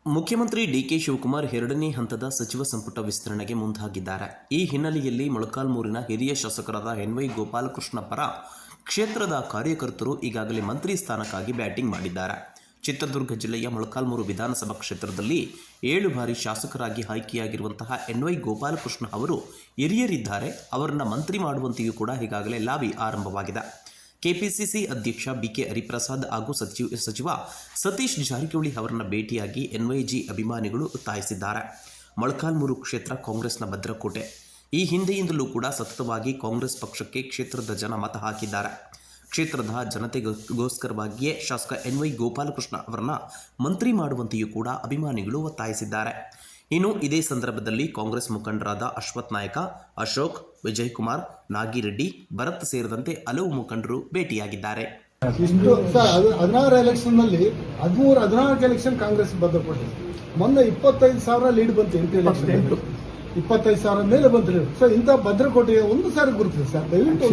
ಮುಖ್ಯಮಂತ್ರಿ ಡಿಕೆ ಶಿವಕುಮಾರ್ ಎರಡನೇ ಹಂತದ ಸಚಿವ ಸಂಪುಟ ವಿಸ್ತರಣೆಗೆ ಮುಂದಾಗಿದ್ದಾರೆ. ಈ ಹಿನ್ನೆಲೆಯಲ್ಲಿ ಮೊಳಕಾಲ್ಮೂರಿನ ಹಿರಿಯ ಶಾಸಕರಾದ ಎನ್ವೈ ಗೋಪಾಲಕೃಷ್ಣ ಪರ ಕ್ಷೇತ್ರದ ಕಾರ್ಯಕರ್ತರು ಈಗಾಗಲೇ ಮಂತ್ರಿ ಸ್ಥಾನಕ್ಕಾಗಿ ಬ್ಯಾಟಿಂಗ್ ಮಾಡಿದ್ದಾರೆ. ಚಿತ್ರದುರ್ಗ ಜಿಲ್ಲೆಯ ಮೊಳಕಾಲ್ಮೂರು ವಿಧಾನಸಭಾ ಕ್ಷೇತ್ರದಲ್ಲಿ 7 ಬಾರಿ ಶಾಸಕರಾಗಿ ಆಯ್ಕೆಯಾಗಿರುವಂತಹ ಎನ್ವೈ ಗೋಪಾಲಕೃಷ್ಣ ಅವರು ಹಿರಿಯರಿದ್ದಾರೆ. ಅವರನ್ನು ಮಂತ್ರಿ ಮಾಡುವಂತೆಯೂ ಕೂಡ ಈಗಾಗಲೇ ಲಾಬಿ ಆರಂಭವಾಗಿದೆ. ಕೆಪಿಸಿಸಿ ಅಧ್ಯಕ್ಷ ಬಿಕೆ ಹರಿಪ್ರಸಾದ್ ಹಾಗೂ ಸಚಿವ ಸತೀಶ್ ಜಾರಕಿಹೊಳಿ ಅವರನ್ನು ಭೇಟಿಯಾಗಿ ಎನ್ವೈಜಿ ಅಭಿಮಾನಿಗಳು ಒತ್ತಾಯಿಸಿದ್ದಾರೆ. ಮೊಳಕಾಲ್ಮೂರು ಕ್ಷೇತ್ರ ಕಾಂಗ್ರೆಸ್ನ ಭದ್ರಕೋಟೆ. ಈ ಹಿಂದೆಯಿಂದಲೂ ಕೂಡ ಸತತವಾಗಿ ಕಾಂಗ್ರೆಸ್ ಪಕ್ಷಕ್ಕೆ ಕ್ಷೇತ್ರದ ಜನ ಮತ ಹಾಕಿದ್ದಾರೆ. ಕ್ಷೇತ್ರದ ಜನತೆಗೋಸ್ಕರವಾಗಿಯೇ ಶಾಸಕ ಎನ್ವೈ ಗೋಪಾಲಕೃಷ್ಣ ಅವರನ್ನು ಮಂತ್ರಿ ಮಾಡುವಂತೆಯೂ ಕೂಡ ಅಭಿಮಾನಿಗಳು ಒತ್ತಾಯಿಸಿದ್ದಾರೆ. ಇನ್ನು ಇದೇ ಸಂದರ್ಭದಲ್ಲಿ ಕಾಂಗ್ರೆಸ್ ಮುಖಂಡರಾದ ಅಶ್ವಥ್ ನಾಯಕ, ಅಶೋಕ್, ವಿಜಯಕುಮಾರ್, ನಾಗಿರೆಡ್ಡಿ, ಭರತ್ ಸೇರಿದಂತೆ ಹಲವು ಮುಖಂಡರು ಭೇಟಿಯಾಗಿದ್ದಾರೆ. 16 ಎಲೆಕ್ಷನ್ ನಲ್ಲಿ 13-14 ಎಲೆಕ್ಷನ್ ಕಾಂಗ್ರೆಸ್ ಭದ್ರಕೋಟೆ. ಮೊನ್ನೆ 25,000 ಲೀಡ್ ಬಂತು. MP ಎಲೆಕ್ಷನ್ 25,000 ಮೇಲೆ ಬಂತು ಲೀಡ್. ಸೊ ಇಂಥ ಭದ್ರಕೋಟೆಯ ಒಂದು ಸಾರಿ ಗುರುತಿದೆ ಸರ್. ದಯವಿಟ್ಟು